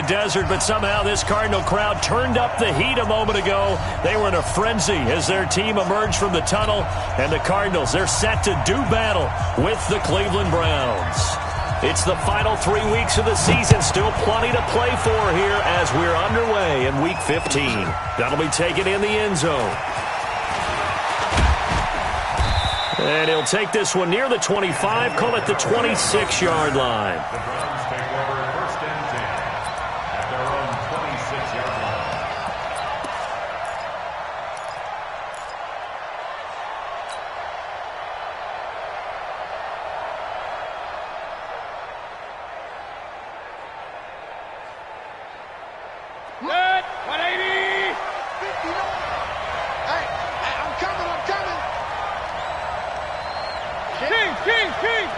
desert, but somehow this Cardinal crowd turned up the heat a moment ago. They were in a frenzy as their team emerged from the tunnel, and the Cardinals, they're set to do battle with the Cleveland Browns. It's the final 3 weeks of the season. Still plenty to play for here as we're underway in Week 15. That'll be taken in the end zone. And he'll take this one near the 25, call it the 26-yard line. The Browns take over 1st and 10 at their own 26-yard line. Good. 180. 50. Hey, I'm coming. King.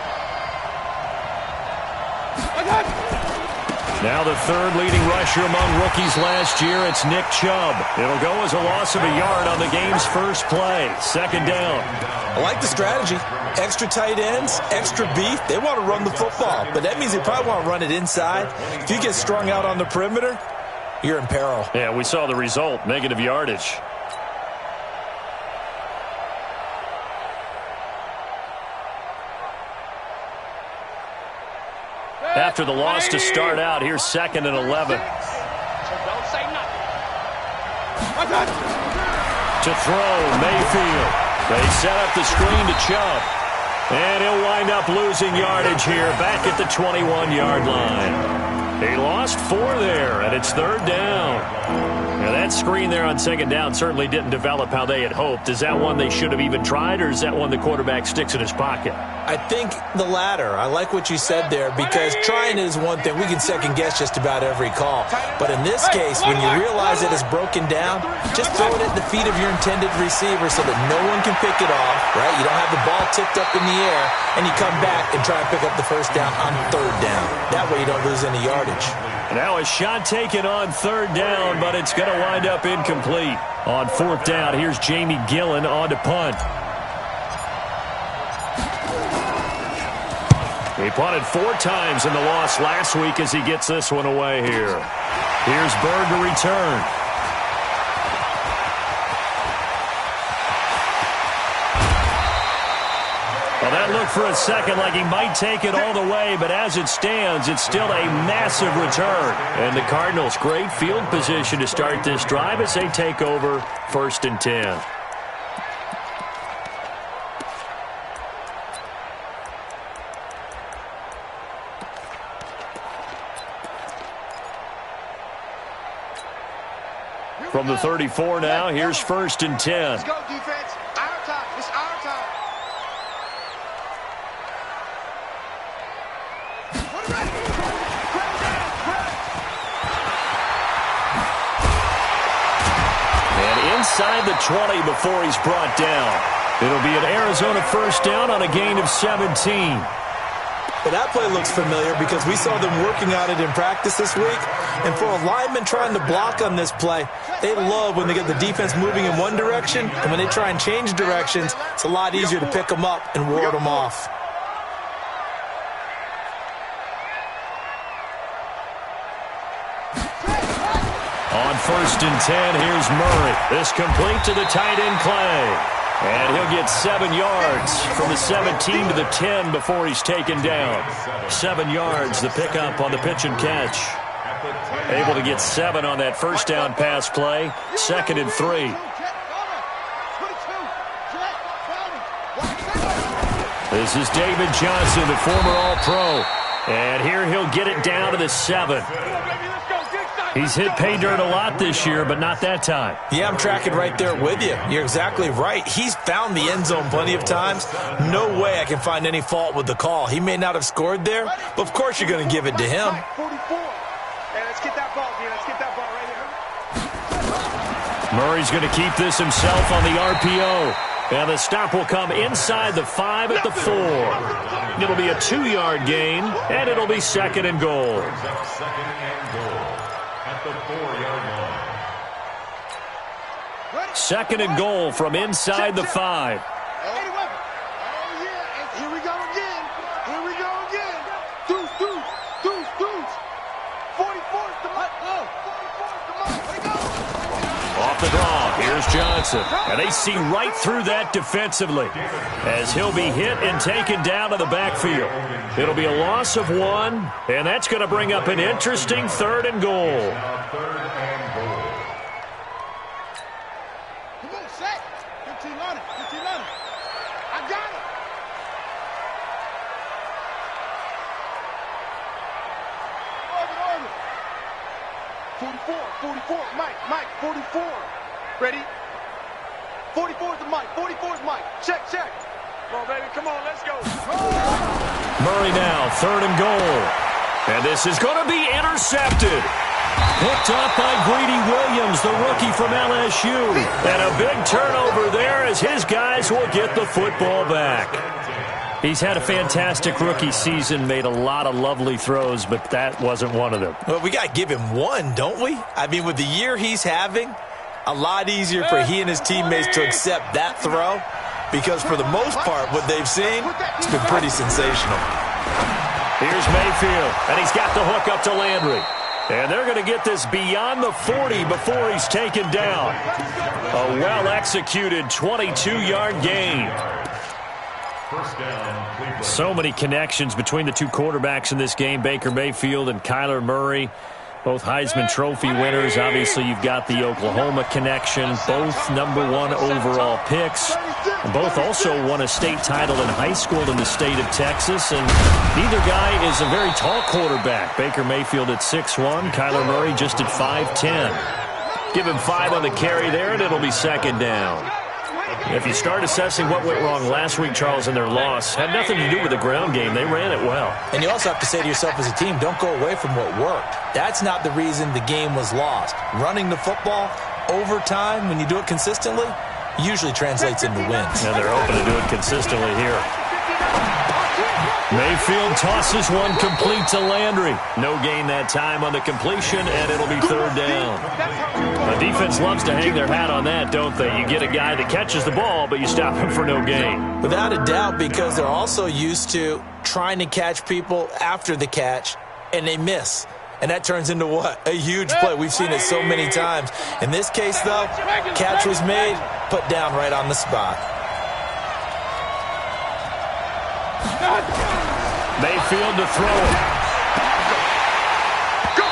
Now the third leading rusher among rookies last year, it's Nick Chubb. It'll go as a loss of a yard on the game's first play. 2nd down. I like the strategy. Extra tight ends, extra beef. They want to run the football, but that means they probably want to run it inside. If you get strung out on the perimeter, you're in peril. Yeah, we saw the result, negative yardage. After the loss to start out, here's 2nd and 11. So don't say nothing. To throw, Mayfield. They set up the screen to Chubb. And he'll wind up losing yardage here back at the 21-yard line. He lost 4 there, and it's 3rd down. Now that screen there on 2nd down certainly didn't develop how they had hoped. Is that one they should have even tried, or is that one the quarterback sticks in his pocket? I think the latter. I like what you said there, because trying is one thing. We can second-guess just about every call. But in this case, when you realize it is broken down, just throw it at the feet of your intended receiver so that no one can pick it off, right? You don't have the ball tipped up in the air, and you come back and try and pick up the 1st down on 3rd down. That way you don't lose any yardage. Now a shot taken on 3rd down, but it's going to wind up incomplete. On 4th down, here's Jamie Gillen on to punt. He punted 4 times in the loss last week as he gets this one away here. Here's Bird to return. Well, that looked for a second like he might take it all the way, but as it stands, it's still a massive return. And the Cardinals, great field position to start this drive as they take over 1st and 10. From the 34 now, here's 1st and 10. Let's go, defense. Our time. It's our time. And inside the 20 before he's brought down. It'll be an Arizona 1st down on a gain of 17. Well, that play looks familiar because we saw them working on it in practice this week. And for a lineman trying to block on this play, they love when they get the defense moving in one direction. And when they try and change directions, it's a lot easier to pick them up and ward them off. On 1st and 10, here's Murray. This complete to the tight end Clay. And he'll get 7 yards from the 17 to the 10 before he's taken down. 7 yards, the pickup on the pitch and catch. Able to get 7 on that 1st down pass play. 2nd and 3. This is David Johnson, the former All-Pro. And here he'll get it down to the 7. He's hit pay dirt a lot this year, but not that time. Yeah, I'm tracking right there with you. You're exactly right. He's found the end zone plenty of times. No way I can find any fault with the call. He may not have scored there, but of course you're going to give it to him. 44. Hey, let's get that ball, dude. Let's get that ball right here. Murray's going to keep this himself on the RPO. And the stop will come inside the 5 at the 4. It'll be a 2-yard gain, and it'll be 2nd and goal. 2nd and goal at the 4-yard line. 2nd and goal from inside the 5. Oh, yeah. And here we go again. Here we go again. Deuce. 44 is the off the draw. Here's Johnson. And they see right through that defensively as he'll be hit and taken down to the backfield. It'll be a loss of 1, and that's going to bring up an interesting 3rd and goal. Come on, set. 15 on it. 15 on it. I got it. Order. 44, Mike, 44. Ready? 44 is the Mike, 44 is Mike. Check. Come on, baby, come on, let's go. Murray now, 3rd and goal. And this is going to be intercepted. Picked up by Greedy Williams, the rookie from LSU. And a big turnover there as his guys will get the football back. He's had a fantastic rookie season, made a lot of lovely throws, but that wasn't one of them. Well, we got to give him one, don't we? I mean, with the year he's having, a lot easier for he and his teammates to accept that throw because for the most part, what they've seen, it's been pretty sensational. Here's Mayfield, and he's got the hook up to Landry. And they're going to get this beyond the 40 before he's taken down. A well-executed 22-yard gain. So many connections between the two quarterbacks in this game, Baker Mayfield and Kyler Murray. Both Heisman Trophy winners. Obviously, you've got the Oklahoma connection. Both #1 overall picks. And both also won a state title in high school in the state of Texas. And neither guy is a very tall quarterback. Baker Mayfield at 6'1", Kyler Murray just at 5'10". Give him 5 on the carry there, and it'll be 2nd down. If you start assessing what went wrong last week, Charles, in their loss, had nothing to do with the ground game. They ran it well. And you also have to say to yourself as a team, don't go away from what worked. That's not the reason the game was lost. Running the football over time, when you do it consistently, usually translates into wins. And they're hoping to do it consistently here. Mayfield tosses one complete to Landry. No gain that time on the completion, and it'll be 3rd down. The defense loves to hang their hat on that, don't they? You get a guy that catches the ball, but you stop him for no gain. Without a doubt, because they're also used to trying to catch people after the catch, and they miss. And that turns into what? A huge play. We've seen it so many times. In this case, though, catch was made, put down right on the spot. Mayfield to throw it.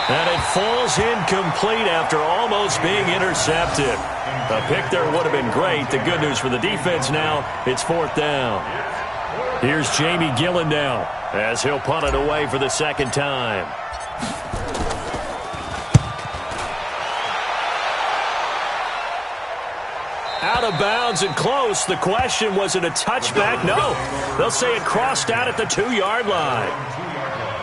And it falls incomplete after almost being intercepted. A pick there would have been great. The good news for the defense now, it's 4th down. Here's Jamie Gillen now as he'll punt it away for the 2nd time. Out of bounds and close. The question, was it a touchback? No. They'll say it crossed out at the 2-yard line.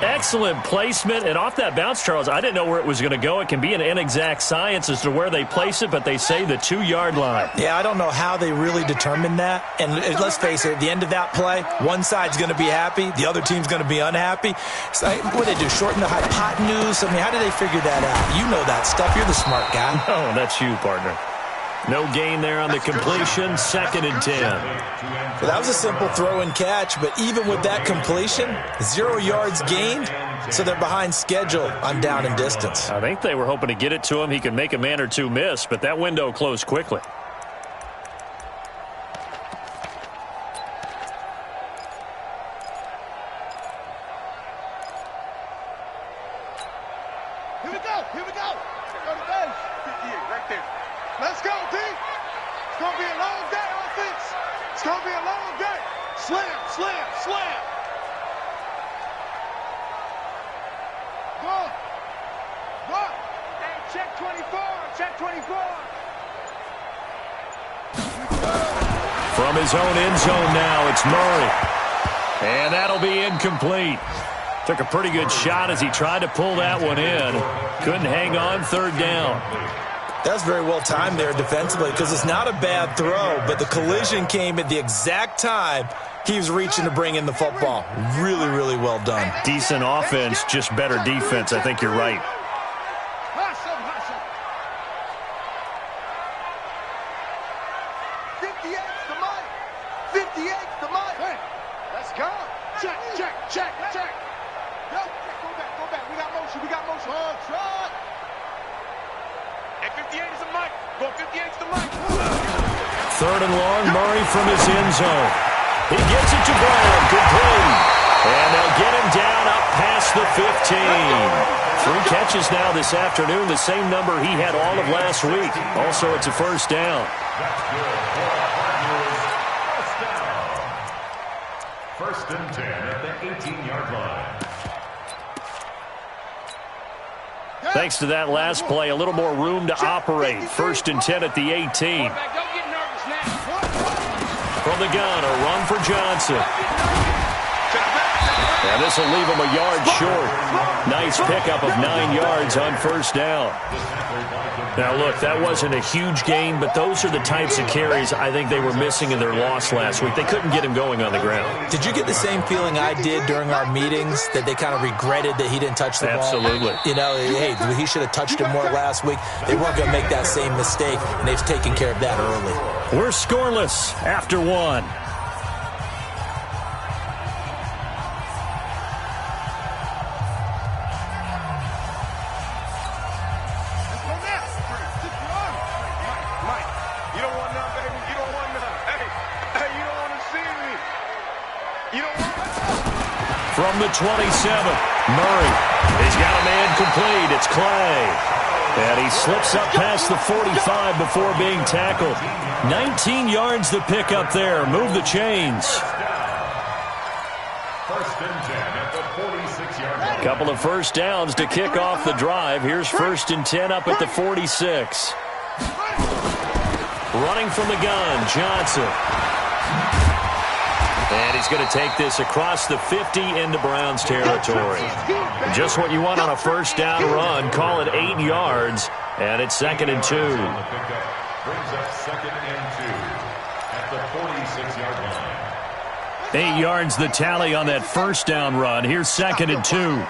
Excellent placement. And off that bounce, Charles, I didn't know where it was going to go. It can be an inexact science as to where they place it, but they say the 2-yard line. Yeah, I don't know how they really determined that. And let's face it, at the end of that play, one side's going to be happy, the other team's going to be unhappy. So, what do they do, shorten the hypotenuse? I mean, how do they figure that out? You know that stuff. You're the smart guy. No, that's you, partner. No gain there on the completion, 2nd and 10. Well, that was a simple throw and catch, but even with that completion, 0 yards gained, so they're behind schedule on down and distance. I think they were hoping to get it to him. He could make a man or two miss, but that window closed quickly. Here we go. Go to base. 58, right there. Let's go, D. It's going to be a long day, offense. It's going to be a long day. Slam. Go. Hey, check 24. From his own end zone now, it's Murray. And that'll be incomplete. Took a pretty good shot as he tried to pull that one in. Couldn't hang on, 3rd down. That's very well timed there defensively because it's not a bad throw, but the collision came at the exact time he was reaching to bring in the football. Really, really well done. Decent offense, just better defense. I think you're right. Hustle. 58's the mic. 58's the mic. Hey, let's go. Check. Go back. We got motion. Oh, try. Hey, 58 is a mic. Go 58 to Mike. Third and long, Murray from his end zone. He gets it to Brown, complete. And they'll get him down up past the 15. 3 catches now this afternoon, the same number he had all of last week. Also, it's a first down. First and 10 at the 18-yard line. Thanks to that last play, a little more room to operate. First and 10 at the 18. Don't get nervous now. From the gun, a run for Johnson. And this will leave him a yard short. Nice pickup of 9 yards on first down. Now, look, that wasn't a huge gain, but those are the types of carries I think they were missing in their loss last week. They couldn't get him going on the ground. Did you get the same feeling I did during our meetings, that they kind of regretted that he didn't touch the ball? Absolutely. You know, hey, he should have touched it more last week. They weren't going to make that same mistake, and they've taken care of that early. We're scoreless after 1. From the 27, Murray. He's got a man complete. It's Clay. And he slips up past the 45 before being tackled. 19 yards to pick up there. Move the chains. First and 10 at the 46-yard line. Couple of first downs to kick off the drive. Here's first and 10 up at the 46. Running from the gun, Johnson. And he's going to take this across the 50 into Browns territory. Just what you want on a first down run. Call it 8 yards, and it's second and 2. Brings up second and 2 at the 46-yard line. 8 yards the tally on that first down run. Here's second and 2.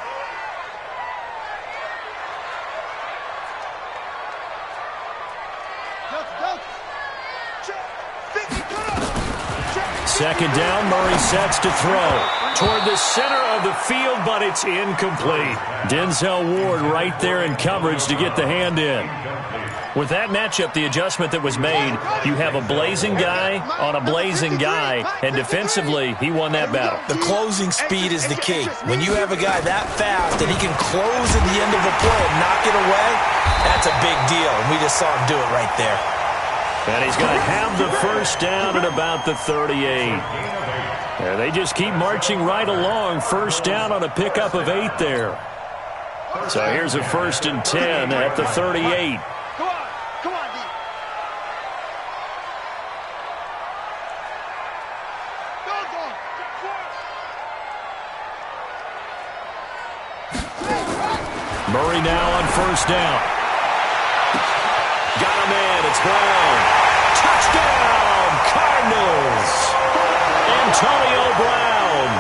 Second down, Murray sets to throw toward the center of the field, but it's incomplete. Denzel Ward right there in coverage to get the hand in. With that matchup, the adjustment that was made, you have a blazing guy on a blazing guy, and defensively, he won that battle. The closing speed is the key. When you have a guy that fast and he can close at the end of a play and knock it away, that's a big deal, and we just saw him do it right there. And he's going to have the first down at about the 38. And they just keep marching right along. First down on a pickup of 8 there. So here's a first and 10 at the 38. Come on, D. Murray now on first down. Got a man. It's Brown. Touchdown, Cardinals. Antonio Brown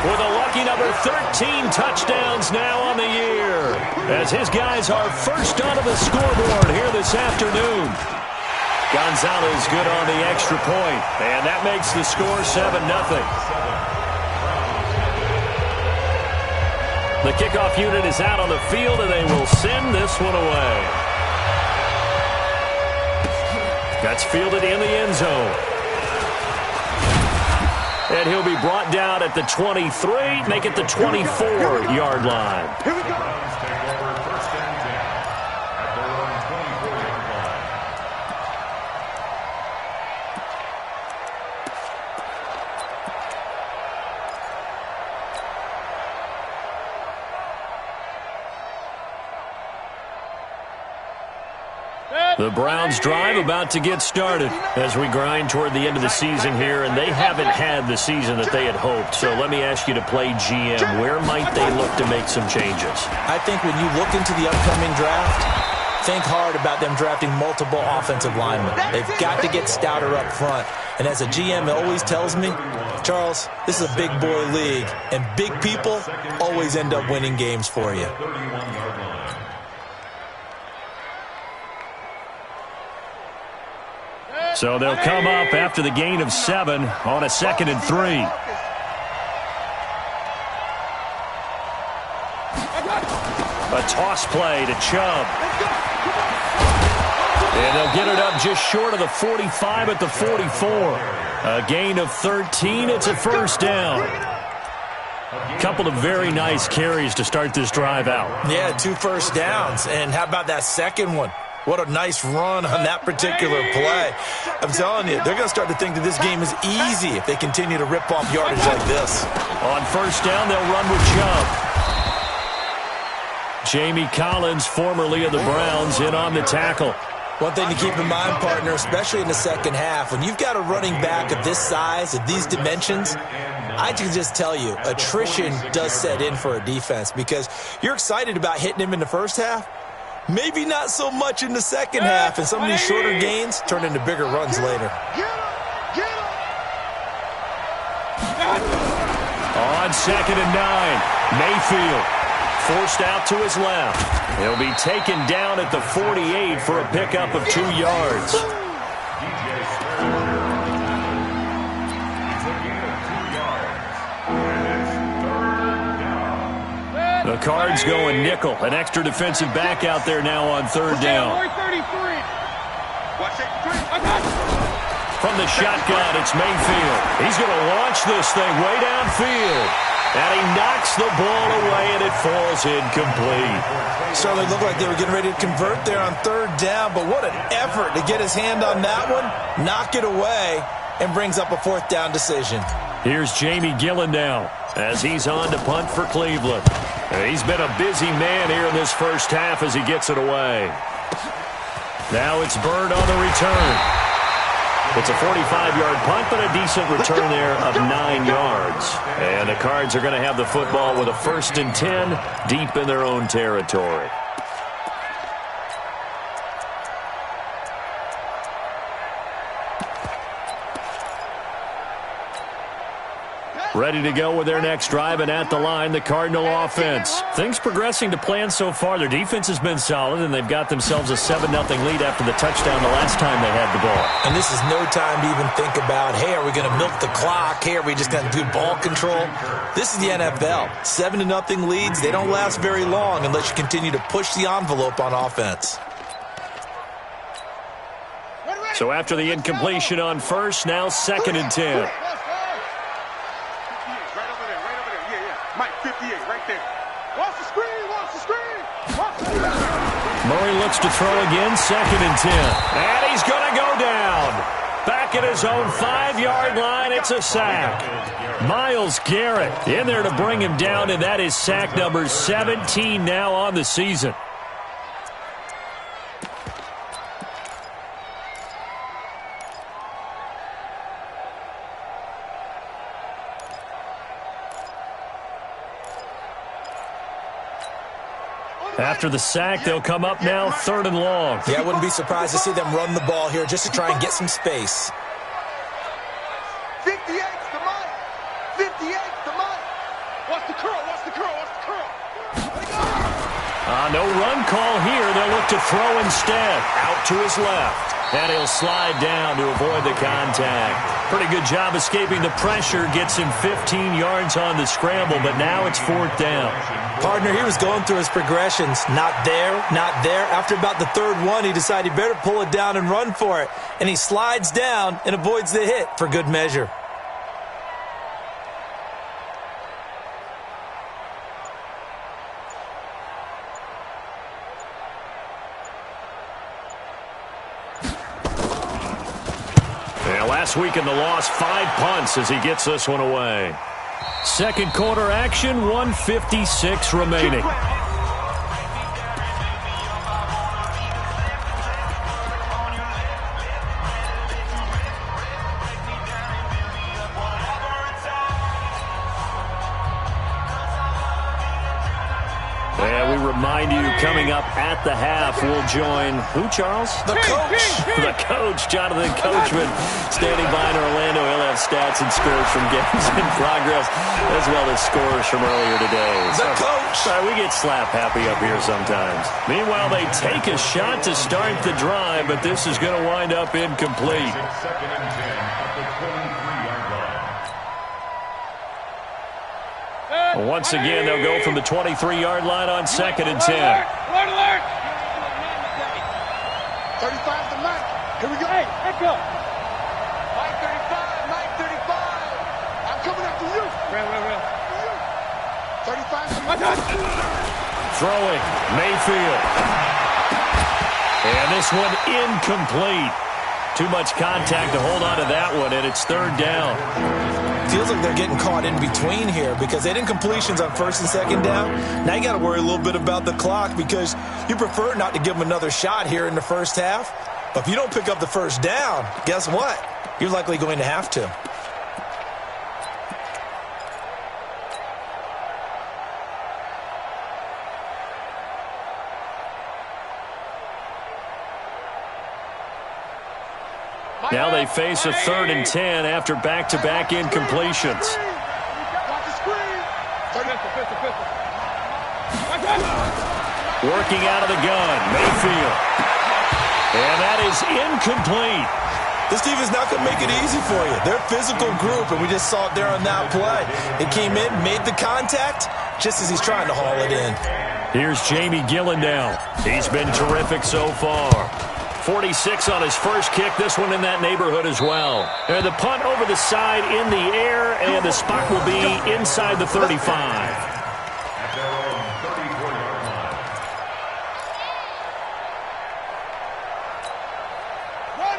with a lucky number 13 touchdowns now on the year, as his guys are first onto the scoreboard here this afternoon. Gonzalez good on the extra point, and that makes the score 7-0. The kickoff unit is out on the field, and they will send this one away. That's fielded in the end zone. And he'll be brought down at the 23, make it the 24-yard line. Here we go. Browns take over first and 10 at their own 24-yard line. The Browns drive about to get started as we grind toward the end of the season here, and they haven't had the season that they had hoped. So let me ask you to play GM. Where might they look to make some changes? I think when you look into the upcoming draft, think hard about them drafting multiple offensive linemen. They've got to get stouter up front. And as a GM, it always tells me, Charles, this is a big boy league, and big people always end up winning games for you. 31-yard line. So they'll come up after the gain of 7 on a 2nd and 3. A toss play to Chubb. And they'll get it up just short of the 45 at the 44. A gain of 13. It's a first down. Couple of very nice carries to start this drive out. Yeah, 2 first downs. And how about that second one? What a nice run on that particular play. I'm telling you, they're going to start to think that this game is easy if they continue to rip off yardage like this. On first down, they'll run with Chubb. Jamie Collins, formerly of the Browns, in on the tackle. One thing to keep in mind, partner, especially in the second half, when you've got a running back of this size, of these dimensions, I can just tell you, attrition does set in for a defense because you're excited about hitting him in the first half. Maybe not so much in the second half, and some of these shorter gains turn into bigger runs later. On second and 9, Mayfield forced out to his left. He'll be taken down at the 48 for a pickup of 2 yards. The Cards going nickel. An extra defensive back out there now on third down. From the shotgun, it's Mayfield. He's going to launch this thing way downfield. And he knocks the ball away, and it falls incomplete. Certainly looked like they were getting ready to convert there on third down, but what an effort to get his hand on that one, knock it away, and brings up a fourth down decision. Here's Jamie Gillen now as he's on to punt for Cleveland. And he's been a busy man here in this first half as he gets it away. Now it's Bird on the return. It's a 45-yard punt, but a decent return there of 9 yards. And the Cards are going to have the football with a 1st and 10 deep in their own territory. Ready to go with their next drive, and at the line, the Cardinal offense. Things progressing to plan so far. Their defense has been solid, and they've got themselves a 7-0 lead after the touchdown the last time they had the ball. And this is no time to even think about, hey, are we going to milk the clock? Hey, are we just going to do ball control? This is the NFL. 7-0 leads, they don't last very long unless you continue to push the envelope on offense. So after the incompletion on first, now 2nd and 10. Murray looks to throw again, 2nd and 10. And he's going to go down. Back at his own 5-yard line, it's a sack. Myles Garrett in there to bring him down, and that is sack number 17 now on the season. After the sack, they'll come up now 3rd and long. Yeah, I wouldn't be surprised to see them run the ball here just to try and get some space. 58's the money. 58's the money. What's the curl? What's the curl? What's the curl? No run call here. They'll look to throw instead. Out to his left. And he'll slide down to avoid the contact. Pretty good job escaping the pressure. Gets him 15 yards on the scramble, but now it's 4th down. Partner, he was going through his progressions. Not there, not there. After about the 3rd one, he decided he better pull it down and run for it. And he slides down and avoids the hit for good measure. Last week in the loss, 5 punts as he gets this one away. Second quarter action, 1:56 remaining. And we remind you, coming up at the half, we'll join who, Charles? The coach. The coach, Jonathan Coachman, standing by in Orlando. He'll have stats and scores from games in progress, as well as scores from earlier today. The coach. We get slap happy up here sometimes. Meanwhile, they take a shot to start the drive, but this is going to wind up incomplete. 2nd and 10 at the 23-yard line. Once again, they'll go from the 23-yard line on 2nd and 10. 35 to Mike. Here we go. Hey, let's go. Mike 35, Mike 35. I'm coming after you. Real. 35 to Mike. Throwing, Mayfield. And this one incomplete. Too much contact to hold on to that one, and it's third down. Feels like they're getting caught in between here because they didn't completions on first and second down. Now you got to worry a little bit about the clock because you prefer not to give them another shot here in the first half. But if you don't pick up the first down, guess what? You're likely going to have to. Now they face a 3rd and 10 after back-to-back incompletions. Watch the screen. Working out of the gun, Mayfield. And that is incomplete. This defense is not going to make it easy for you. They're a physical group, and we just saw it there on that play. It came in, made the contact, just as he's trying to haul it in. Here's Jamie Gillen now. He's been terrific so far. 46 on his first kick. This one in that neighborhood as well. And the punt over the side in the air, and the spot will be inside the 35. At their own 34-yard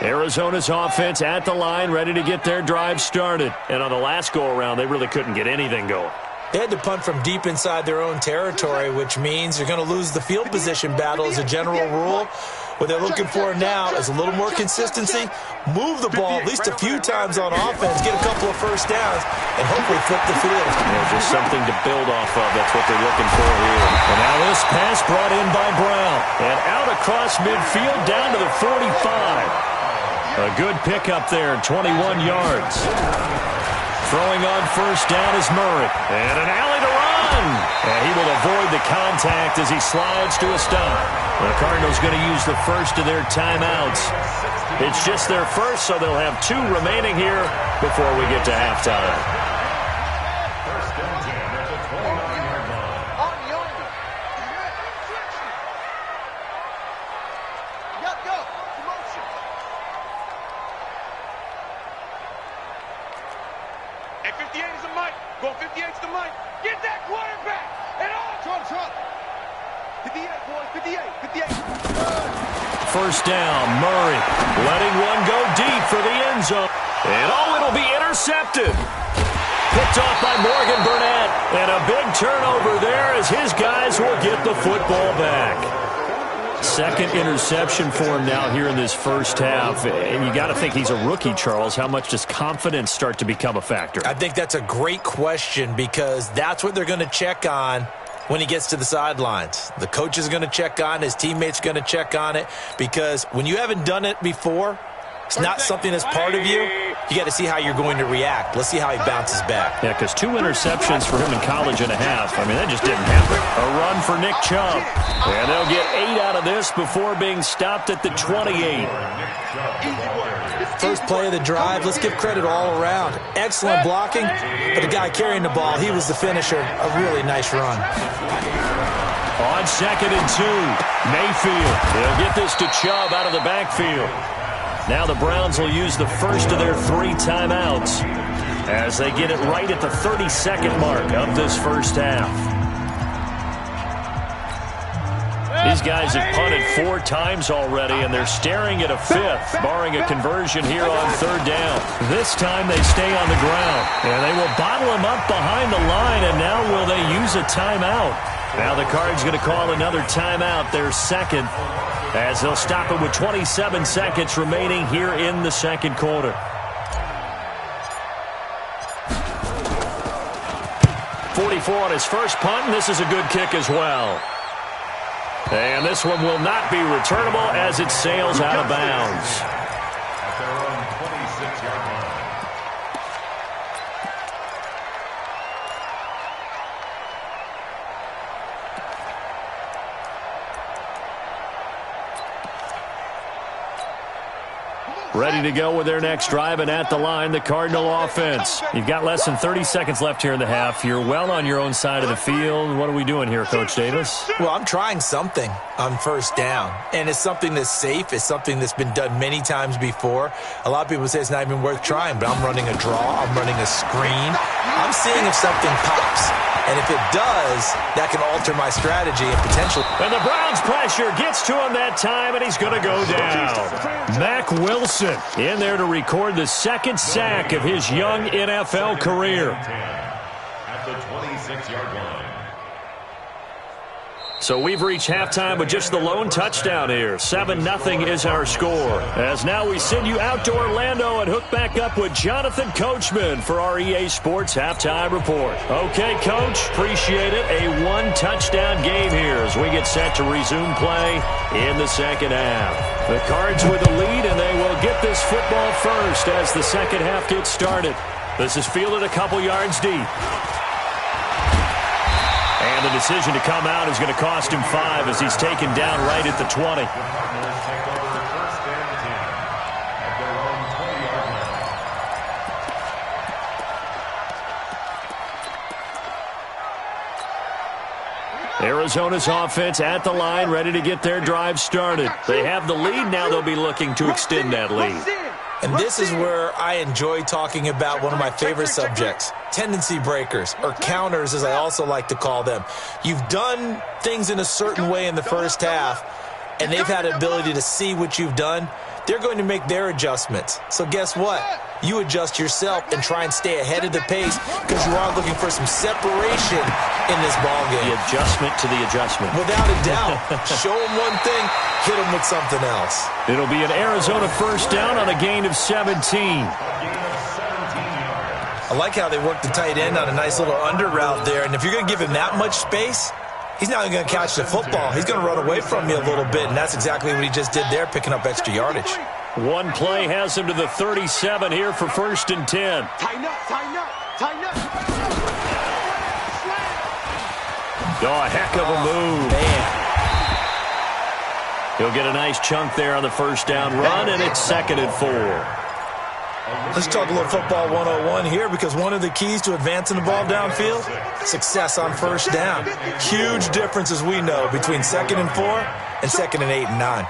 line. Arizona's offense at the line, ready to get their drive started. And on the last go-around, they really couldn't get anything going. They had to punt from deep inside their own territory, which means you're going to lose the field position battle as a general rule. What they're looking for now is a little more consistency, move the ball at least a few times on offense, get a couple of first downs, and hopefully flip the field. Yeah, just something to build off of. That's what they're looking for here. And now this pass brought in by Brown. And out across midfield down to the 45. A good pickup there, 21 yards. Throwing on first down is Murray. And an alley to run. And he will avoid the contact as he slides to a stop. The Cardinals going to use the first of their timeouts. It's just their first, so they'll have 2 remaining here before we get to halftime. First and 10 at the 29-yard line. On yonder. Go. Motion. Hey, 58 is the Mike. Go 58's the Mike. Get that quarterback. And on. Trump. 58, boys. 58. First down, Murray letting one go deep for the end zone. And it'll be intercepted. Picked off by Morgan Burnett. And a big turnover there as his guys will get the football back. Second interception for him now here in this first half. And you got to think he's a rookie, Charles. How much does confidence start to become a factor? I think that's a great question because that's what they're going to check on when he gets to the sidelines. The coach is going to check on it. His teammates are going to check on it because when you haven't done it before, it's not something that's part of you. You got to see how you're going to react. Let's see how he bounces back. Yeah, because 2 interceptions for him in college and a half. I mean, that just didn't happen. A run for Nick Chubb. And they'll get 8 out of this before being stopped at the 28. First play of the drive, let's give credit all around. Excellent blocking, but the guy carrying the ball, he was the finisher. A really nice run. On 2nd and 2, Mayfield. They'll get this to Chubb out of the backfield. Now the Browns will use the first of their 3 timeouts as they get it right at the 32nd mark of this first half. These guys have punted 4 times already, and they're staring at a 5th, barring a conversion here on 3rd down. This time they stay on the ground, and they will bottle him up behind the line, and now will they use a timeout? Now the Cards going to call another timeout, their 2nd, as they'll stop it with 27 seconds remaining here in the 2nd quarter. 44 on his first punt, and this is a good kick as well. And this one will not be returnable as it sails out of bounds. At their own 26-yard line. Come on. ready to go with their next drive, and at the line, the Cardinal offense. You've got less than 30 seconds left here in the half. You're well on your own side of the field. What are we doing here, Coach Davis? Well, I'm trying something on first down, and it's something that's safe. It's something that's been done many times before. A lot of people say it's not even worth trying, but I'm running a draw. I'm running a screen. I'm seeing if something pops. And if it does, that can alter my strategy and potentially. And the Browns pressure gets to him that time, and he's going to go down. Mack Wilson in there to record the second sack of his young NFL career. At the 26-yard line. So we've reached halftime with just the lone touchdown here. 7-0 is our score. As now we send you out to Orlando and hook back up with Jonathan Coachman for our EA Sports Halftime Report. Okay, Coach, appreciate it. A one-touchdown game here as we get set to resume play in the second half. The Cards with the lead, and they will get this football first as the second half gets started. This is fielded a couple yards deep. And the decision to come out is going to cost him 5 as he's taken down right at the 20. Arizona's offense at the line, ready to get their drive started. They have the lead. Now they'll be looking to extend that lead. And this is where I enjoy talking about one of my favorite subjects, tendency breakers, or counters as I also like to call them. You've done things in a certain way in the first half, and they've had the ability to see what you've done. They're going to make their adjustments. So guess what? You adjust yourself and try and stay ahead of the pace because you are looking for some separation in this ballgame. The adjustment to the adjustment. Without a doubt. Show them one thing, hit them with something else. It'll be an Arizona first down on a gain of 17. I like how they work the tight end on a nice little under route there. And if you're going to give him that much space, he's not even going to catch the football. He's going to run away from you a little bit, and that's exactly what he just did there, picking up extra yardage. One play has him to the 37 here for 1st and 10. Tighten up, tighten up, tighten up. Oh, a heck of a move. Man. He'll get a nice chunk there on the first down run, and it's 2nd and 4. Let's talk a little football 101 here because one of the keys to advancing the ball downfield, success on first down. Huge difference, as we know, between 2nd and 4 and 2nd and 8 and 9.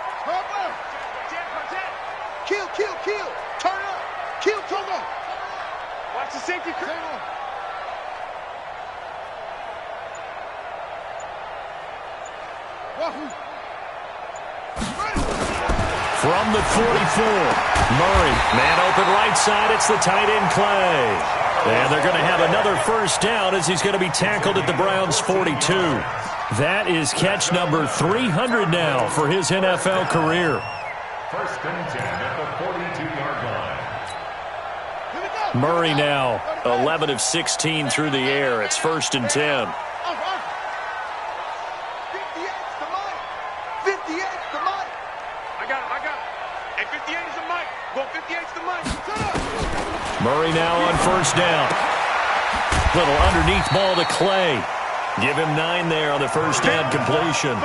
Kill, kill, kill. Turn up. Kill, turn up. Watch the safety. From the 44, Murray, man open right side, it's the tight end Clay. And they're going to have another first down as he's going to be tackled at the Browns' 42. That is catch number 300 now for his NFL career. 1st and 10 at the 42-yard line. Murray now 11 of 16 through the air. It's 1st and 10. 58's the mic. I got him. Hey, 58 is the mic. Go 58's the mic. Murray now on first down. Little underneath ball to Clay. Give him 9 there on the first down completion.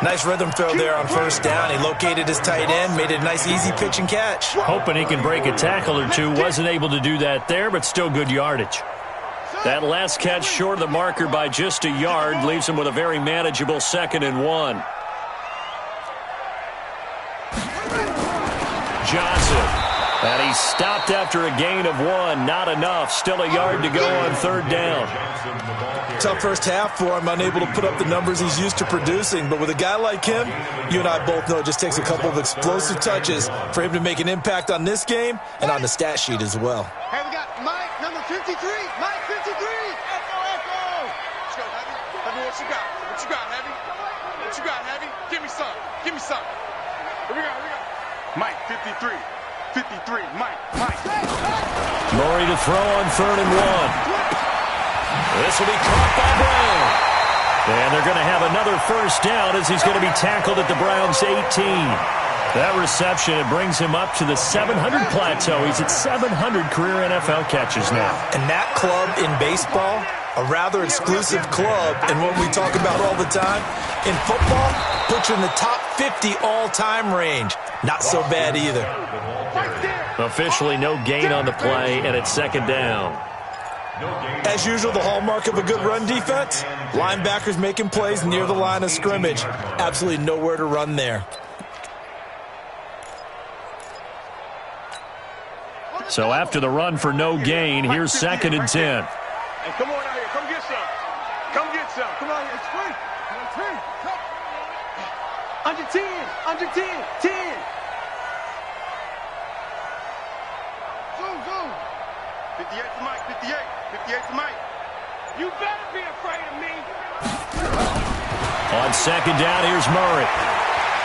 Nice rhythm throw there on first down. He located his tight end, made it a nice easy pitch and catch. Hoping he can break a tackle or two. Wasn't able to do that there, but still good yardage. That last catch short of the marker by just a yard leaves him with a very manageable 2nd and 1. Johnson. And he stopped after a gain of 1. Not enough. Still a yard to go on 3rd down. Tough first half for him, unable to put up the numbers he's used to producing. But with a guy like him, you and I both know it just takes a couple of explosive touches for him to make an impact on this game and on the stat sheet as well. Hey, we got Mike, number 53. Mike, 53. Echo, echo. Let's go, Heavy. Heavy, what you got? What you got, Heavy? What you got, Heavy? Give me some. Give me some. Here we go. Mike, 53. 53. Mike. Murray to throw on 3rd and 1. This will be caught by Brown. And they're going to have another first down as he's going to be tackled at the Browns' 18. That reception, it brings him up to the 700 plateau. He's at 700 career NFL catches now. And that club in baseball, a rather exclusive club, and what we talk about all the time, in football, puts you in the top 50 all-time range. Not so bad either. Officially no gain on the play, and it's second down. As usual, the hallmark of a good run defense, linebackers making plays near the line of scrimmage. Absolutely nowhere to run there. So after the run for no gain, here's second and 10. Hey, come on out here. Come get some. Come get some. Come on here. It's free. Under 10. Under 10. 10. Zoom. 58 to Mike. 58. 58 to Mike. You better be afraid of me. On second down, here's Murray.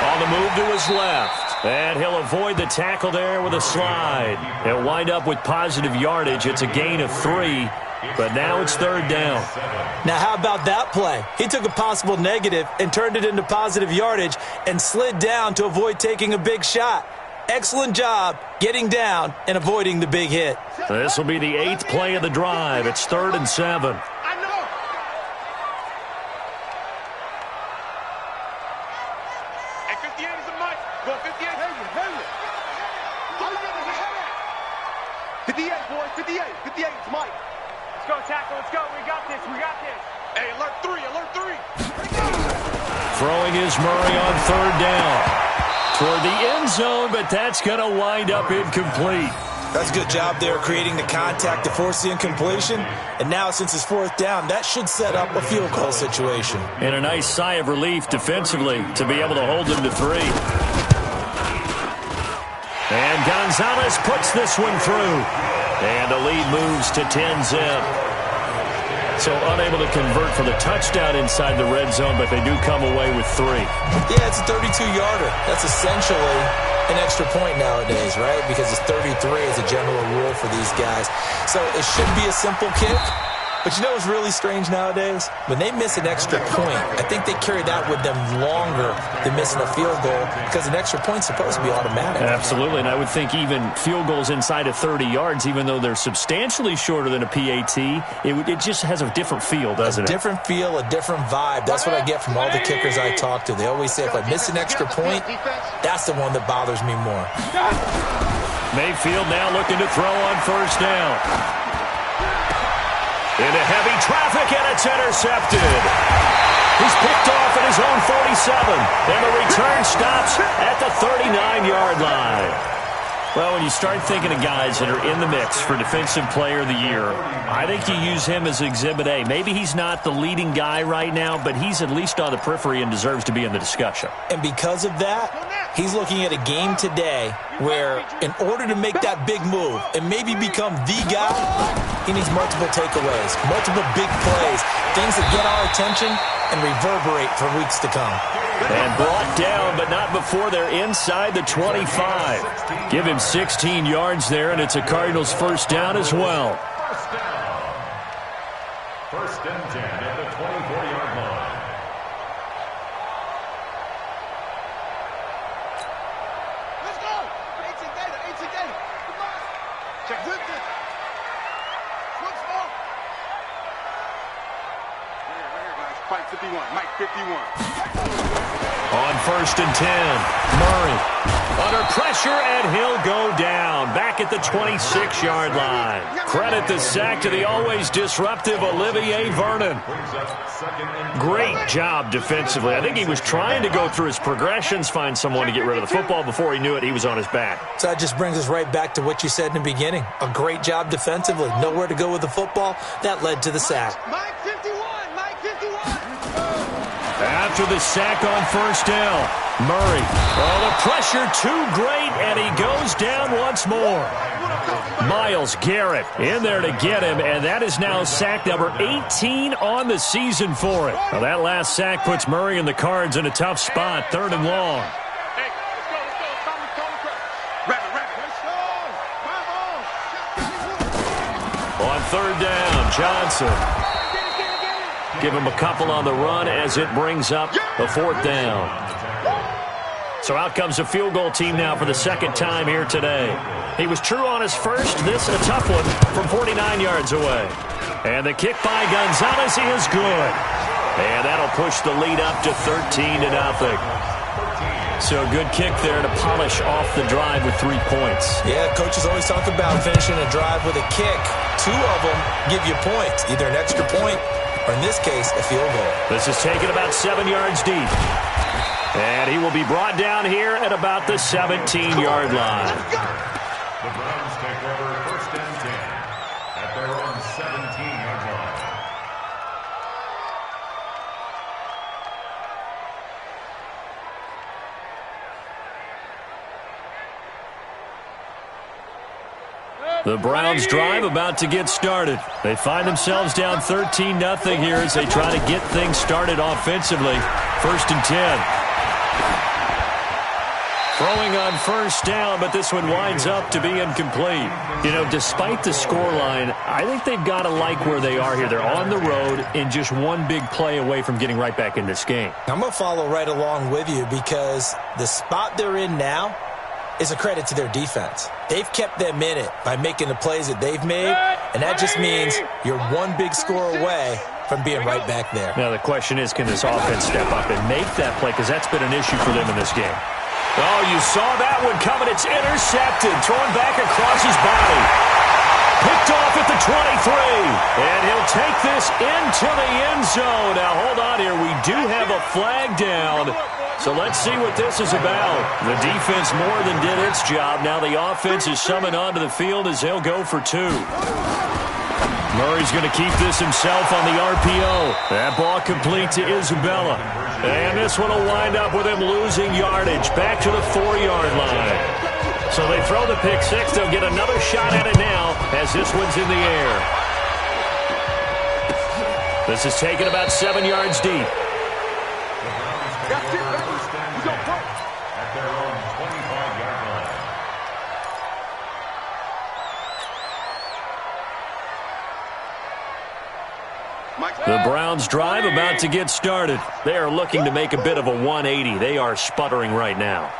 On the move to his left. And he'll avoid the tackle there with a slide. He'll wind up with positive yardage. It's a gain of 3, but now it's third down. Now, how about that play? He took a possible negative and turned it into positive yardage and slid down to avoid taking a big shot. Excellent job getting down and avoiding the big hit. This will be the 8th play of the drive. It's 3rd and 7. I know. Hey, 58 is a Mike. Go 58. Hang it. 58, boys. 58. 58 is Mike. Let's go, tackle. Let's go. We got this. Hey, alert 3. Throwing is Murray on third down. Toward the end zone, but that's going to wind up incomplete. That's a good job there creating the contact to force the incompletion. And now, since it's 4th down, that should set up a field goal situation. And a nice sigh of relief defensively to be able to hold them to 3. And Gonzalez puts this one through. And the lead moves to 10-zip. So unable to convert for the touchdown inside the red zone, but they do come away with 3. Yeah, it's a 32-yarder. That's essentially an extra point nowadays, right? Because it's 33 as a general rule for these guys. So it should be a simple kick. But you know what's really strange nowadays? When they miss an extra point, I think they carry that with them longer than missing a field goal because an extra point's supposed to be automatic. Absolutely, and I would think even field goals inside of 30 yards, even though they're substantially shorter than a PAT, it just has a different feel, doesn't it? A different feel, a different vibe. That's what I get from all the kickers I talk to. They always say if I miss an extra point, that's the one that bothers me more. Mayfield now looking to throw on first down. Into heavy traffic, and it's intercepted. He's picked off at his own 47, and the return stops at the 39-yard line. Well, when you start thinking of guys that are in the mix for Defensive Player of the Year, I think you use him as Exhibit A. Maybe he's not the leading guy right now, but he's at least on the periphery and deserves to be in the discussion. And because of that, he's looking at a game today where in order to make that big move and maybe become the guy, he needs multiple takeaways, multiple big plays, things that get our attention and reverberate for weeks to come. And brought down, but not before they're inside the 25. Give him 16 yards there, and it's a Cardinals first down as well. First and 10 at the 24-yard line. Let's go. 18 data. Come on. Check this. Switch ball. Right here, guys. Mike 51. Mike 51. On first and 10, Murray under pressure, and he'll go down back at the 26-yard line. Credit the sack to the always disruptive Olivier Vernon. Great job defensively. I think he was trying to go through his progressions, find someone to get rid of the football. Before he knew it, he was on his back. So that just brings us right back to what you said in the beginning. A great job defensively. Nowhere to go with the football. That led to the sack. Mike 51. Mike 51. After the sack on first down, Murray. Oh, the pressure too great, and he goes down once more. Myles Garrett in there to get him, and that is now sack number 18 on the season for it. Now, that last sack puts Murray and the Cards in a tough spot, 3rd and long. Hey, let's go. On 3rd down, Johnson. Give him a couple on the run as it brings up a 4th down. So out comes the field goal team now for the second time here today. He was true on his first. This a tough one from 49 yards away. And the kick by Gonzalez is good. And that'll push the lead up to 13-0. So a good kick there to polish off the drive with 3 points. Yeah, coaches always talk about finishing a drive with a kick. 2 of them give you points, either an extra point or, in this case, a field goal. This is taken about 7 yards deep. And he will be brought down here at about the 17-yard line. The Browns take over 1st and 10 at their own 17-yard line. The Browns drive about to get started. They find themselves down 13-0 here as they try to get things started offensively. 1st and 10. Throwing on 1st down, but this one winds up to be incomplete. You know, despite the scoreline, I think they've got to like where they are here. They're on the road and just one big play away from getting right back in this game. I'm going to follow right along with you because the spot they're in now is a credit to their defense. They've kept them in it by making the plays that they've made, and that just means you're one big score away from being right back there. Now the question is, can this offense step up and make that play? Because that's been an issue for them in this game. Oh, you saw that one coming. It's intercepted, thrown back across his body. Picked off at the 23, and he'll take this into the end zone. Now, hold on here. We do have a flag down, so let's see what this is about. The defense more than did its job. Now the offense is summoned onto the field as they'll go for 2. Murray's going to keep this himself on the RPO. That ball complete to Isabella. And this one will wind up with him losing yardage back to the 4-yard line. So they throw the pick 6. They'll get another shot at it now as this one's in the air. This is taken about 7 yards deep. That's it, baby. We go play. At their own 25-yard line. The Browns drive about to get started. They are looking to make a bit of a 180. They are sputtering right now.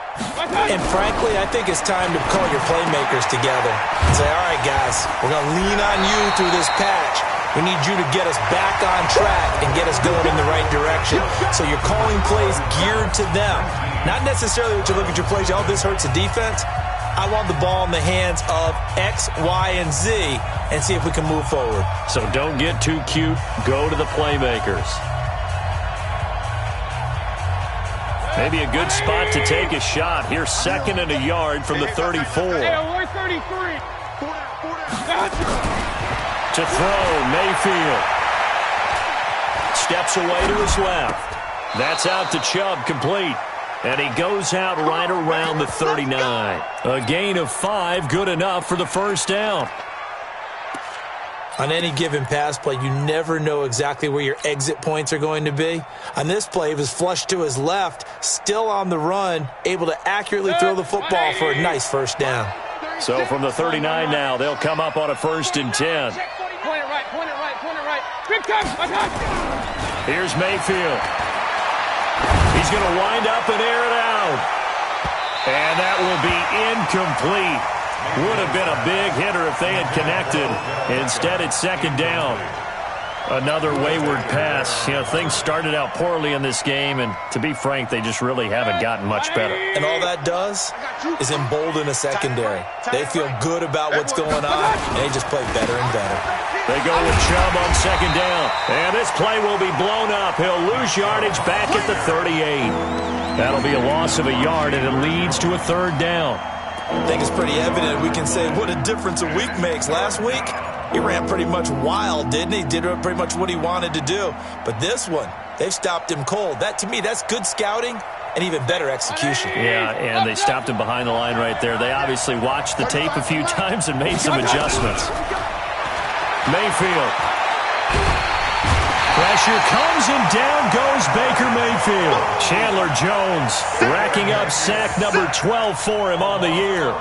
And frankly, I think it's time to call your playmakers together and say, all right, guys, we're going to lean on you through this patch. We need you to get us back on track and get us going in the right direction. So you're calling plays geared to them. Not necessarily that you look at your plays, oh, this hurts the defense. I want the ball in the hands of X, Y, and Z and see if we can move forward. So don't get too cute. Go to the playmakers. Maybe a good spot to take a shot. Here's 2nd and a yard from the 34. To throw, Mayfield. Steps away to his left. That's out to Chubb, complete. And he goes out right around the 39. A gain of 5, good enough for the 1st down. On any given pass play, you never know exactly where your exit points are going to be. On this play, he was flushed to his left, still on the run, able to accurately throw the football for a nice 1st down. So from the 39 now, they'll come up on a 1st and 10. Point it right, point it right, point it right. Big time, Here's Mayfield. He's going to wind up and air it out. And that will be incomplete. Would have been a big hitter if they had connected. Instead, it's 2nd down. Another wayward pass. You know, things started out poorly in this game, and to be frank, they just really haven't gotten much better. And all that does is embolden a secondary. They feel good about what's going on, and they just play better and better. They go with Chubb on 2nd down. And this play will be blown up. He'll lose yardage back at the 38. That'll be a loss of a yard, and it leads to a 3rd down. I think it's pretty evident we can say what a difference a week makes. Last week, he ran pretty much wild, didn't he? Did pretty much what he wanted to do. But this one, they've stopped him cold. That, to me, that's good scouting and even better execution. Yeah, and they stopped him behind the line right there. They obviously watched the tape a few times and made some adjustments. Mayfield. Pressure comes and down goes Baker Mayfield. Chandler Jones racking up sack number 12 for him on the year.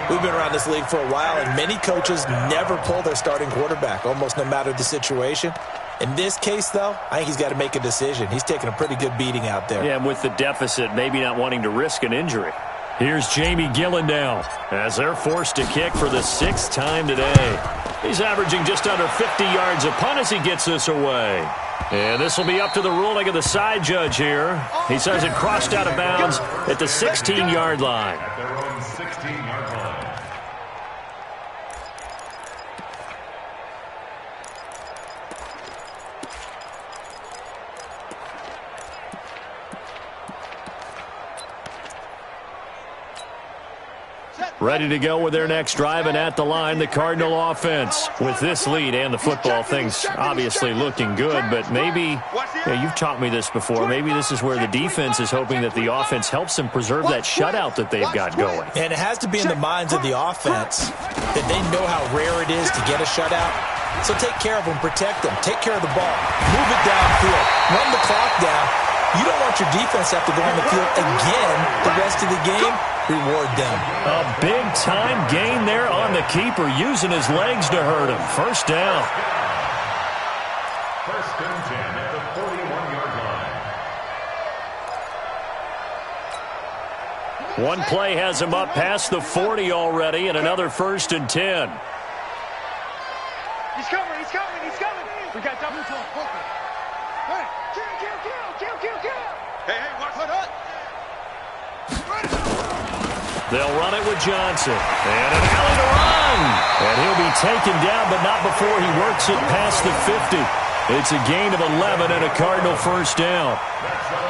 We've been around this league for a while, and many coaches never pull their starting quarterback, almost no matter the situation. In this case, though, I think he's got to make a decision. He's taking a pretty good beating out there. Yeah, and with the deficit, maybe not wanting to risk an injury. Here's Jamie Gillen now as they're forced to kick for the 6th time today. He's averaging just under 50 yards a punt as he gets this away. And this will be up to the ruling of the side judge here. He says it crossed out of bounds at the 16-yard line. At their own 16-yard line. Ready to go with their next drive, and at the line, the Cardinal offense. With this lead and the football, things obviously looking good, but maybe, you've taught me this before, maybe this is where the defense is hoping that the offense helps them preserve that shutout that they've got going. And it has to be in the minds of the offense that they know how rare it is to get a shutout. So take care of them, protect them, take care of the ball, move it downfield, run the clock down. You don't want your defense to have to go on the field again the rest of the game. Reward them. A big-time gain there on the keeper, using his legs to hurt him. First down. First and 10 at the 41-yard line. One play has him up past the 40 already, and another first and 10. He's coming, he's coming, he's coming. We got double talk. Hey, kill. Hey, watch it. They'll run it with Johnson. And an alley to run. And he'll be taken down, but not before he works it past the 50. It's a gain of 11 and a Cardinal first down.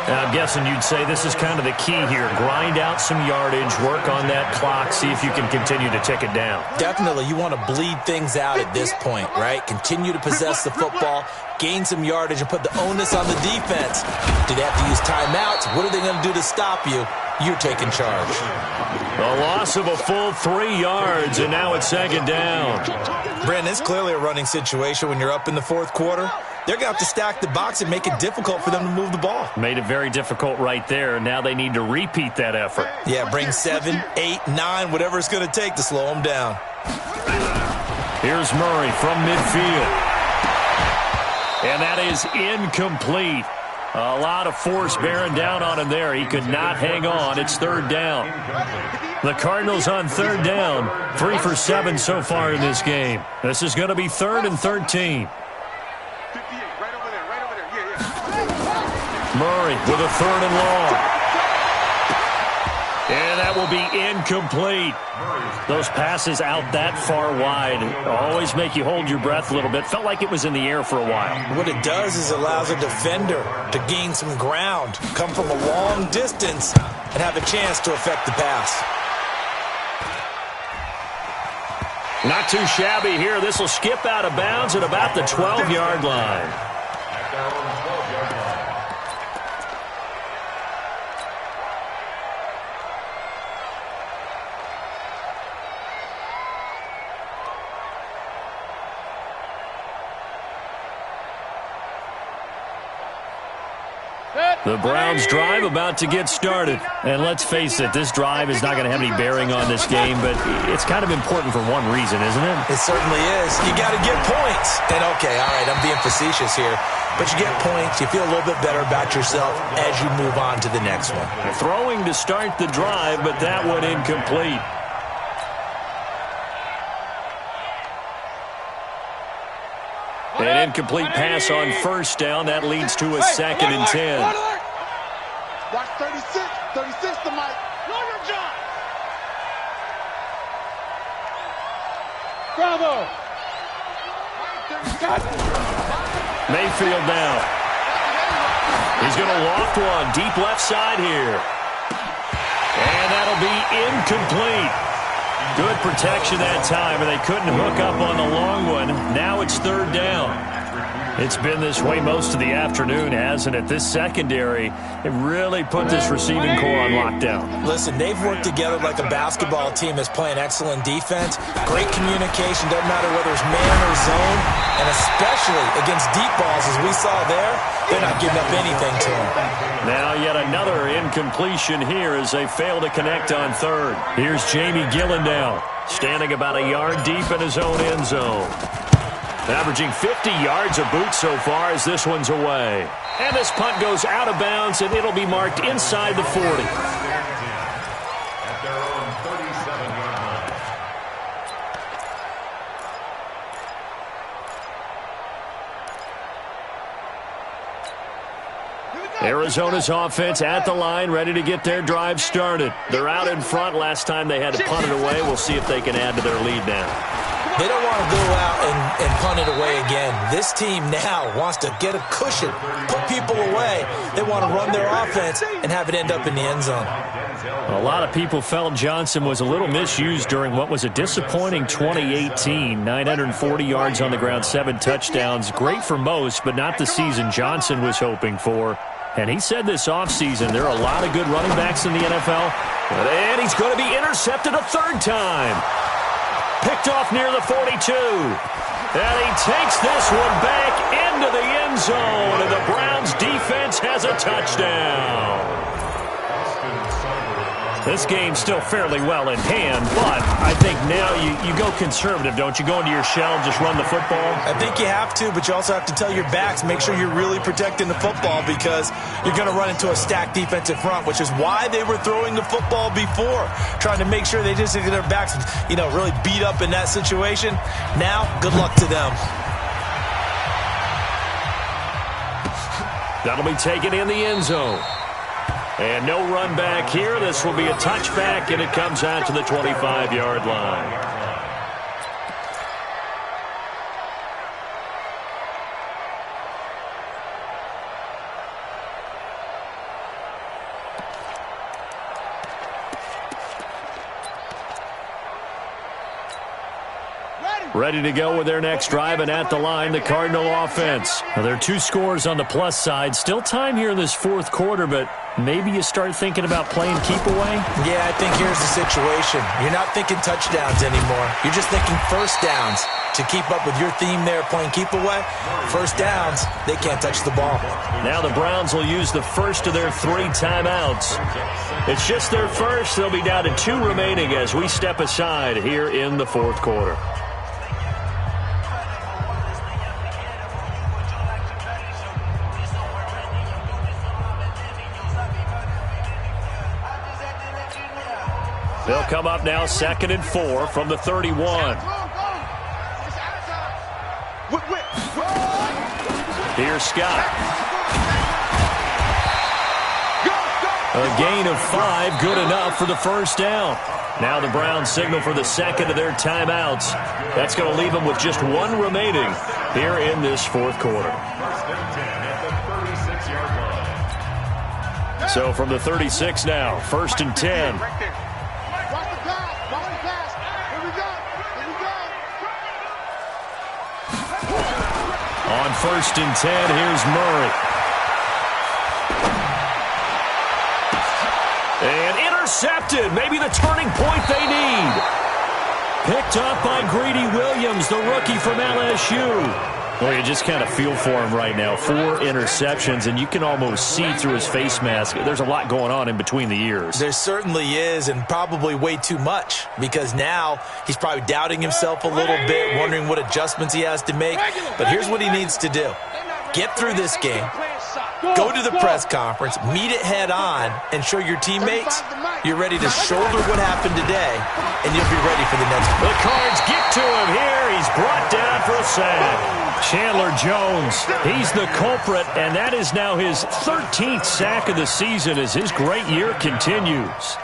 Now, I'm guessing you'd say this is kind of the key here. Grind out some yardage, work on that clock, see if you can continue to tick it down. Definitely, you want to bleed things out at this point, right? Continue to possess the football, gain some yardage, and put the onus on the defense. Do they have to use timeouts? What are they going to do to stop you? You're taking charge. A loss of a full 3 yards, and now it's second down. Brandon, it's clearly a running situation when you're up in the fourth quarter. They're going to have to stack the box and make it difficult for them to move the ball. Made it very difficult right there. Now they need to repeat that effort. Yeah, bring 7, 8, 9, whatever it's going to take to slow them down. Here's Murray from midfield. And that is incomplete. A lot of force bearing down on him there. He could not hang on. It's third down. The Cardinals on third down. 3 for 7 so far in this game. This is going to be 3rd and 13. 58, right over there. Yeah. Murray with a 3rd and long. And that will be incomplete. Those passes out that far wide always make you hold your breath a little bit. Felt like it was in the air for a while. What it does is it allows a defender to gain some ground, come from a long distance, and have a chance to affect the pass. Not too shabby here. This will skip out of bounds at about the 12-yard line. At their own 12-yard line. The Browns drive about to get started. And let's face it, this drive is not going to have any bearing on this game, but it's kind of important for one reason, isn't it? It certainly is. You got to get points. And okay, all right, I'm being facetious here, but you get points, you feel a little bit better about yourself as you move on to the next one. Throwing to start the drive, but that one incomplete. An incomplete pass on first down. That leads to a 2nd and 10. Watch 36. 36 to Mike. Bravo. Mayfield now. He's going to loft one deep left side here. And that'll be incomplete. Good protection that time, and they couldn't hook up on the long one. Now it's 3rd down. It's been this way most of the afternoon, hasn't it? This secondary, it really put this receiving core on lockdown. Listen, they've worked together like a basketball team that's playing excellent defense. Great communication, doesn't matter whether it's man or zone, and especially against deep balls, as we saw there, they're not giving up anything to them. Now yet another incompletion here as they fail to connect on 3rd. Here's Jamie Gillendow, standing about a yard deep in his own end zone. Averaging 50 yards a boot so far as this one's away. And this punt goes out of bounds, and it'll be marked inside the 40. At their own 37-yard line. Arizona's offense at the line, ready to get their drive started. They're out in front. Last time they had to punt it away. We'll see if they can add to their lead now. They don't want to go out and punt it away again. This team now wants to get a cushion, put people away. They want to run their offense and have it end up in the end zone. A lot of people felt Johnson was a little misused during what was a disappointing 2018. 940 yards on the ground, 7 touchdowns. Great for most, but not the season Johnson was hoping for. And he said this offseason there are a lot of good running backs in the NFL. And he's going to be intercepted a third time. Picked off near the 42. And he takes this one back into the end zone. And the Browns defense has a touchdown. This game's still fairly well in hand, but I think now you go conservative, don't you? Go into your shell and just run the football? I think you have to, but you also have to tell your backs, make sure you're really protecting the football because you're going to run into a stacked defensive front, which is why they were throwing the football before, trying to make sure they just get their backs, really beat up in that situation. Now, good luck to them. That'll be taken in the end zone. And no run back here. This will be a touchback, and it comes out to the 25-yard line. Ready to go with their next drive, and at the line, the Cardinal offense. Now, there are 2 scores on the plus side. Still time here in this fourth quarter, but maybe you start thinking about playing keep away? Yeah, I think here's the situation. You're not thinking touchdowns anymore. You're just thinking first downs. To keep up with your theme there, playing keep away, first downs, they can't touch the ball. Now the Browns will use the first of their 3 timeouts. It's just their first. They'll be down to 2 remaining as we step aside here in the fourth quarter. They'll come up now 2nd and 4 from the 31. Here's Scott. A gain of 5, good enough for the first down. Now the Browns signal for the second of their timeouts. That's going to leave them with just 1 remaining here in this fourth quarter. So from the 36 now, 1st and 10. On 1st and 10, here's Murray. And intercepted. Maybe the turning point they need. Picked up by Greedy Williams, the rookie from LSU. Well, you just kind of feel for him right now. 4 interceptions, and you can almost see through his face mask. There's a lot going on in between the ears. There certainly is, and probably way too much, because now he's probably doubting himself a little bit, wondering what adjustments he has to make. But here's what he needs to do. Get through this game, go to the press conference, meet it head on, and show your teammates you're ready to shoulder what happened today, and you'll be ready for the next one. The Cards get to him here. He's brought down for a sack. Chandler Jones, he's the culprit, and that is now his 13th sack of the season as his great year continues.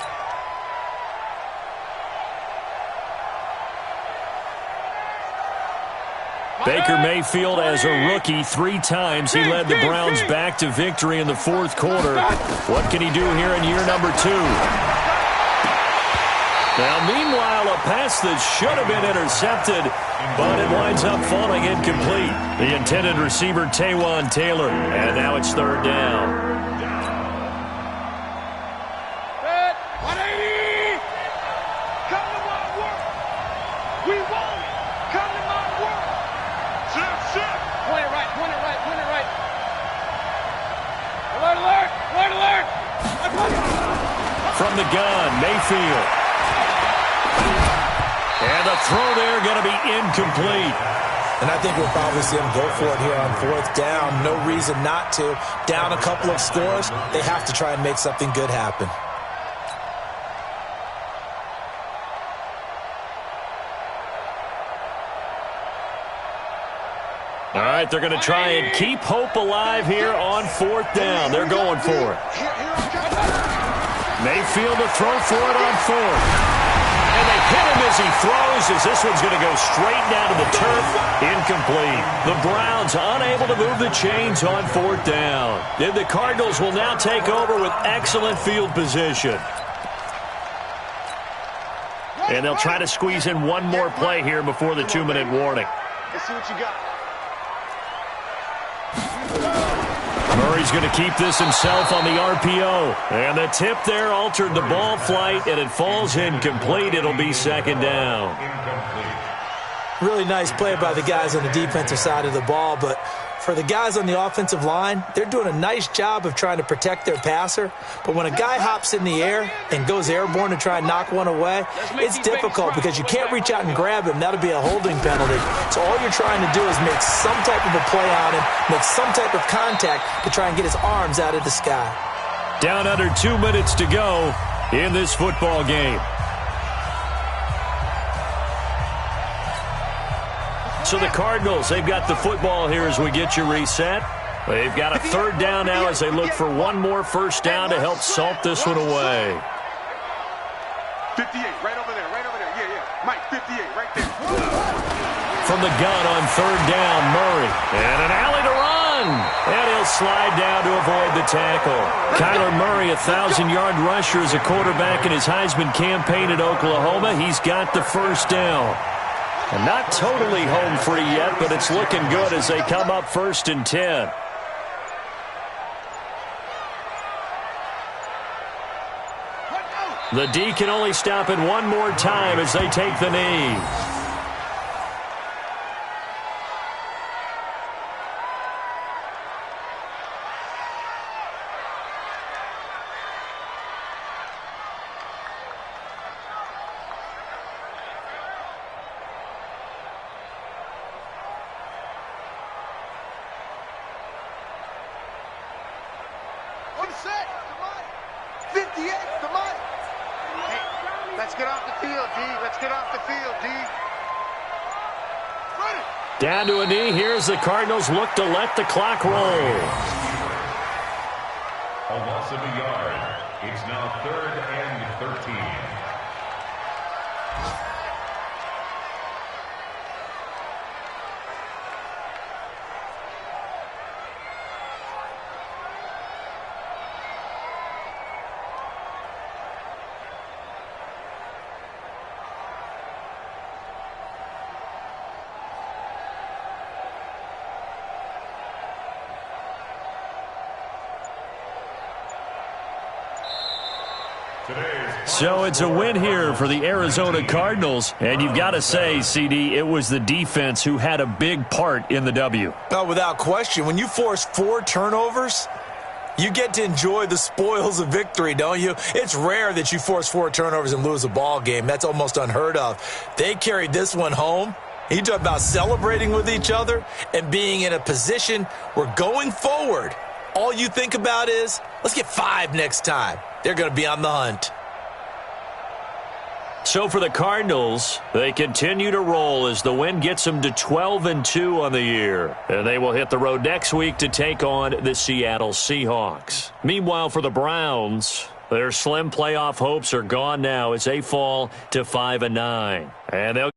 Baker Mayfield, as a rookie, 3 times he led the Browns back to victory in the fourth quarter. What can he do here in year number 2? Now, meanwhile, a pass that should have been intercepted, but it winds up falling incomplete. The intended receiver, Taywan Taylor, and now it's 3rd down. From the gun, Mayfield. And the throw there going to be incomplete. And I think we'll probably see him go for it here on 4th down. No reason not to. Down a couple of scores, they have to try and make something good happen. All right, they're going to try and keep hope alive here on 4th down. They're going for it. Mayfield to throw for it on 4th. And they hit him as he throws, as this one's going to go straight down to the turf. Incomplete. The Browns unable to move the chains on 4th down. And the Cardinals will now take over with excellent field position. And they'll try to squeeze in one more play here before the 2-minute warning. Let's see what you got. Murray's going to keep this himself on the RPO. And the tip there altered the ball flight, and it falls incomplete. It'll be 2nd down. Really nice play by the guys on the defensive side of the ball, but for the guys on the offensive line, they're doing a nice job of trying to protect their passer. But when a guy hops in the air and goes airborne to try and knock one away, it's difficult because you can't reach out and grab him. That'll be a holding penalty. So all you're trying to do is make some type of a play on him, make some type of contact to try and get his arms out of the sky. Down under 2 minutes to go in this football game. So the Cardinals, they've got the football here as we get you reset. They've got a 3rd down now as they look for one more 1st down to help salt this one away. 58, right over there, right over there. Yeah. Mike, 58, right there. From the gun on 3rd down, Murray. And an alley to run. And he'll slide down to avoid the tackle. Kyler Murray, 1,000-yard rusher as a quarterback in his Heisman campaign at Oklahoma. He's got the 1st down. And not totally home free yet, but it's looking good as they come up 1st and 10. The D can only stop it one more time as they take the knee. Down to a knee. Here's the Cardinals look to let the clock roll. A loss of a yard. It's now 3rd and 13. So it's a win here for the Arizona Cardinals. And you've got to say, CD, it was the defense who had a big part in the W. Oh, without question. When you force 4 turnovers, you get to enjoy the spoils of victory, don't you? It's rare that you force 4 turnovers and lose a ball game. That's almost unheard of. They carried this one home. You talk about celebrating with each other and being in a position where going forward, all you think about is, let's get 5 next time. They're going to be on the hunt. So for the Cardinals, they continue to roll as the win gets them to 12-2 on the year. And they will hit the road next week to take on the Seattle Seahawks. Meanwhile, for the Browns, their slim playoff hopes are gone now as they fall to 5-9. And they'll